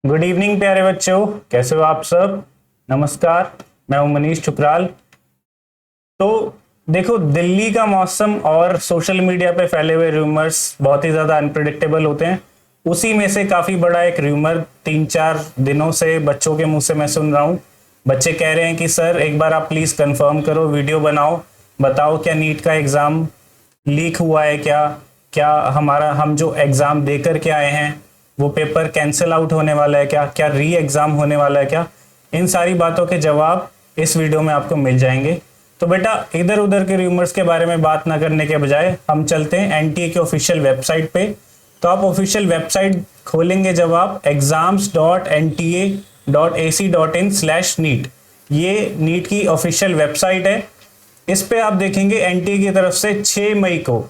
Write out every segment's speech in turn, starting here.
Good evening प्यारे बच्चों, कैसे हो आप सब। नमस्कार, मैं हूं मनीष ठुकराल। तो देखो, दिल्ली का मौसम और सोशल मीडिया पे फैले हुए रूमर्स बहुत ही ज्यादा अनप्रिडिक्टेबल होते हैं। उसी में से काफी बड़ा एक रूमर 3-4 दिनों से बच्चों के मुंह से मैं सुन रहा हूं। बच्चे कह रहे हैं कि सर एक बार आप प्लीज कंफर्म करो, वीडियो बनाओ, बताओ क्या नीट का एग्जाम लीक हुआ है, क्या क्या हमारा हम जो एग्जाम देकर के आए हैं वो पेपर कैंसिल आउट होने वाला है, क्या क्या री एग्जाम होने वाला है क्या। इन सारी बातों के जवाब इस वीडियो में आपको मिल जाएंगे। तो बेटा, इधर उधर के रूमर्स के बारे में बात ना करने के बजाय हम चलते हैं एनटीए के ऑफिशियल वेबसाइट पे। तो आप ऑफिशियल वेबसाइट खोलेंगे जब आप exams.nta.ac.in/neet, ये नीट की ऑफिशियल वेबसाइट है। इस पे आप देखेंगे एनटीए की तरफ से 6 मई को,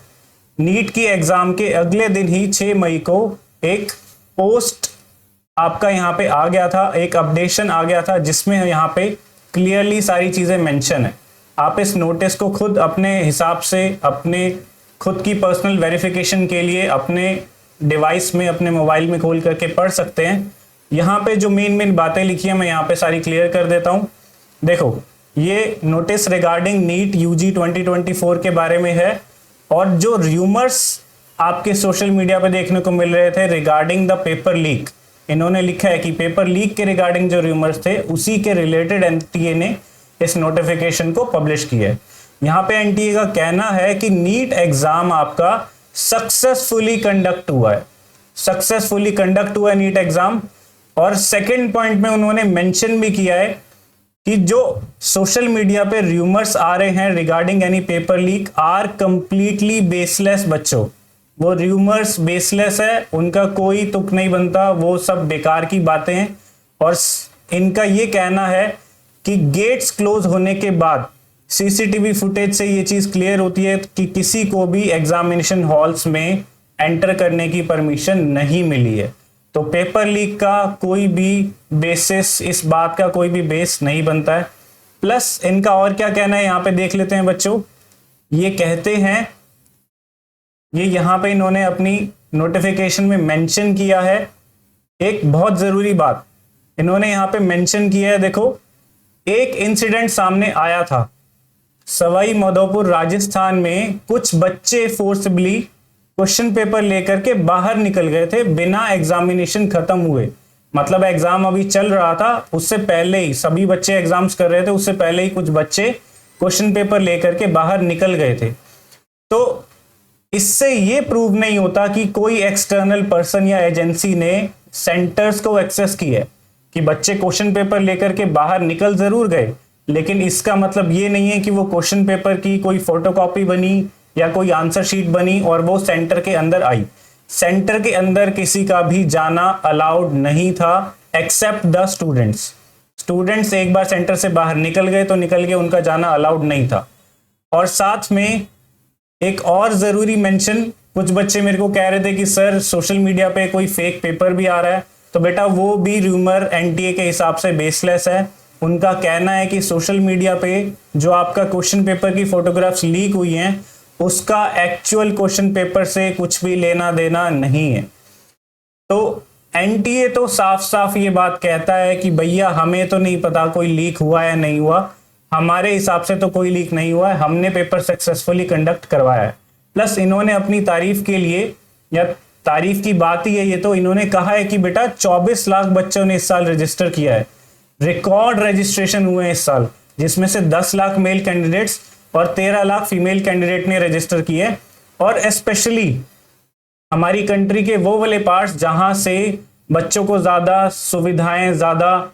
नीट की एग्जाम के अगले दिन ही 6 मई को एक पोस्ट आपका यहाँ पे आ गया था, एक अपडेशन आ गया था जिसमें यहाँ पे क्लियरली सारी चीजें मेंशन है। आप इस नोटिस को खुद अपने हिसाब से, अपने खुद की पर्सनल वेरिफिकेशन के लिए अपने डिवाइस में, अपने मोबाइल में खोल करके पढ़ सकते हैं। यहाँ पे जो मेन मेन बातें लिखी है मैं यहाँ पे सारी क्लियर कर देता हूँ। देखो, ये नोटिस रिगार्डिंग नीट यूजी 2024 के बारे में है। और जो रूमर्स आपके सोशल मीडिया पे देखने को मिल रहे थे रिगार्डिंग द पेपर लीक, इन्होंने लिखा है कि पेपर लीक के रिगार्डिंग जो रूमर्स थे उसी के रिलेटेड एनटीए ने इस नोटिफिकेशन को पब्लिश किया है। यहाँ पे एनटीए का कहना है कि नीट एग्जाम आपका सक्सेसफुली कंडक्ट हुआ है, सक्सेसफुली कंडक्ट हुआ है नीट एग्जाम। और सेकंड पॉइंट में उन्होंने मेंशन भी किया है कि जो सोशल मीडिया पे रूमर्स आ रहे हैं regarding any paper leak are completely baseless. बच्चों, वो रूमर्स बेसलेस है, उनका कोई तुक नहीं बनता, वो सब बेकार की बातें हैं। और इनका ये कहना है कि गेट्स क्लोज होने के बाद सीसीटीवी फुटेज से ये चीज क्लियर होती है कि किसी को भी एग्जामिनेशन हॉल्स में एंटर करने की परमिशन नहीं मिली है। तो पेपर लीक का कोई भी बेसिस, इस बात का कोई भी बेस नहीं बनता है। प्लस इनका और क्या कहना है यहाँ पे देख लेते हैं बच्चों। ये कहते हैं, ये यहाँ पे इन्होंने अपनी नोटिफिकेशन में मेंशन किया है एक बहुत जरूरी बात। इन्होंने यहाँ पे मेंशन किया है, देखो, एक इंसिडेंट सामने आया था सवाई माधोपुर राजस्थान में। कुछ बच्चे फोर्सबली क्वेश्चन पेपर लेकर के बाहर निकल गए थे बिना एग्जामिनेशन खत्म हुए। मतलब एग्जाम अभी चल रहा था, उससे पहले ही सभी बच्चे एग्जाम्स कर रहे थे, उससे पहले ही कुछ बच्चे क्वेश्चन पेपर लेकर के बाहर निकल गए थे। तो इससे ये प्रूव नहीं होता कि कोई एक्सटर्नल पर्सन या एजेंसी ने सेंटर्स को एक्सेस किया है। कि बच्चे क्वेश्चन पेपर लेकर के बाहर निकल जरूर गए, लेकिन इसका मतलब ये नहीं है कि वो क्वेश्चन पेपर की कोई फोटोकॉपी बनी या कोई आंसर शीट बनी और वो सेंटर के अंदर आई। सेंटर के अंदर किसी का भी जाना अलाउड नहीं था एक्सेप्ट द स्टूडेंट्स। स्टूडेंट्स एक बार सेंटर से बाहर निकल गए तो निकल गए, उनका जाना अलाउड नहीं था। और साथ में एक और जरूरी मेंशन, कुछ बच्चे मेरे को कह रहे थे कि सर सोशल मीडिया पे कोई फेक पेपर भी आ रहा है। तो बेटा, वो भी रूमर एनटीए के हिसाब से बेसलेस है। उनका कहना है कि सोशल मीडिया पे जो आपका क्वेश्चन पेपर की फोटोग्राफ्स लीक हुई हैं उसका एक्चुअल क्वेश्चन पेपर से कुछ भी लेना देना नहीं है। तो एनटीए तो साफ साफ ये बात कहता है कि भैया हमें तो नहीं पता कोई लीक हुआ या नहीं हुआ, हमारे हिसाब से तो कोई लीक नहीं हुआ है, हमने पेपर सक्सेसफुली कंडक्ट करवाया है। प्लस इन्होंने अपनी तारीफ के लिए, या तारीफ की बात ही है ये, तो इन्होंने कहा है कि बेटा 24 लाख बच्चों ने इस साल रजिस्टर किया है, रिकॉर्ड रजिस्ट्रेशन हुए हैं इस साल, जिसमें से 10 लाख मेल कैंडिडेट्स और 13 लाख फीमेल कैंडिडेट ने रजिस्टर किए। और स्पेशली हमारी कंट्री के वो वाले पार्ट्स जहां से बच्चों को ज्यादा सुविधाएं, ज्यादा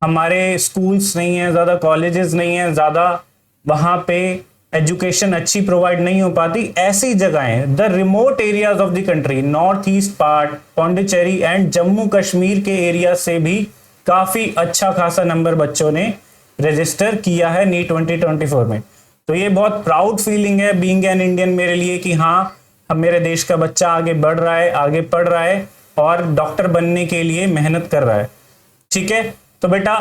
हमारे स्कूल्स नहीं है, ज्यादा कॉलेजेस नहीं है, ज्यादा वहां पे एजुकेशन अच्छी प्रोवाइड नहीं हो पाती, ऐसी जगहें, the remote areas of the country, north east part, Pondicherry and Jammu Kashmir के एरिया से भी काफी अच्छा खासा नंबर बच्चों ने रजिस्टर किया है नीट 2024 में। तो ये बहुत प्राउड फीलिंग है बीइंग एन इंडियन मेरे लिए कि हाँ, अब मेरे देश का बच्चा आगे बढ़ रहा है, आगे पढ़ रहा है और डॉक्टर बनने के लिए मेहनत कर रहा है। ठीक है, तो बेटा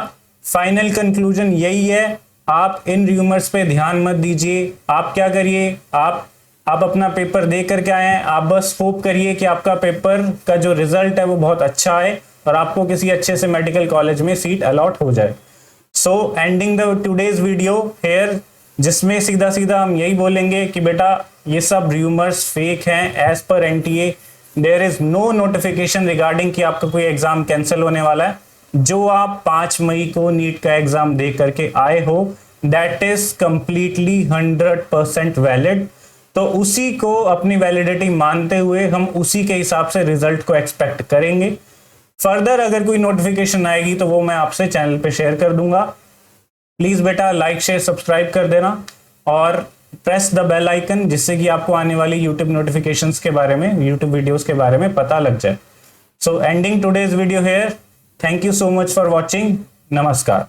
फाइनल कंक्लूजन यही है, आप इन रूमर्स पे ध्यान मत दीजिए। आप क्या करिए, आप अपना पेपर दे करके आए हैं, आप बस होप करिए कि आपका पेपर का जो रिजल्ट है वो बहुत अच्छा है और आपको किसी अच्छे से मेडिकल कॉलेज में सीट अलॉट हो जाए। सो ending the today's video hair, जिसमें सीधा सीधा हम यही बोलेंगे कि बेटा ये सब रूमर्स फेक हैं। As per NTA there is no notification regarding कि आपका कोई एग्जाम कैंसिल होने वाला है। जो आप 5 मई को नीट का एग्जाम दे करके आए हो दैट इज कंप्लीटली 100% वैलिड। तो उसी को अपनी वैलिडिटी मानते हुए हम उसी के हिसाब से रिजल्ट को एक्सपेक्ट करेंगे। फर्दर अगर कोई नोटिफिकेशन आएगी तो वो मैं आपसे चैनल पे शेयर कर दूंगा। प्लीज बेटा लाइक शेयर सब्सक्राइब कर देना और प्रेस द बेल आइकन, जिससे कि आपको आने वाली यूट्यूब नोटिफिकेशंस के बारे में, यूट्यूब वीडियोस के बारे में पता लग जाए। सो ending today's video here, thank you so much for watching. नमस्कार।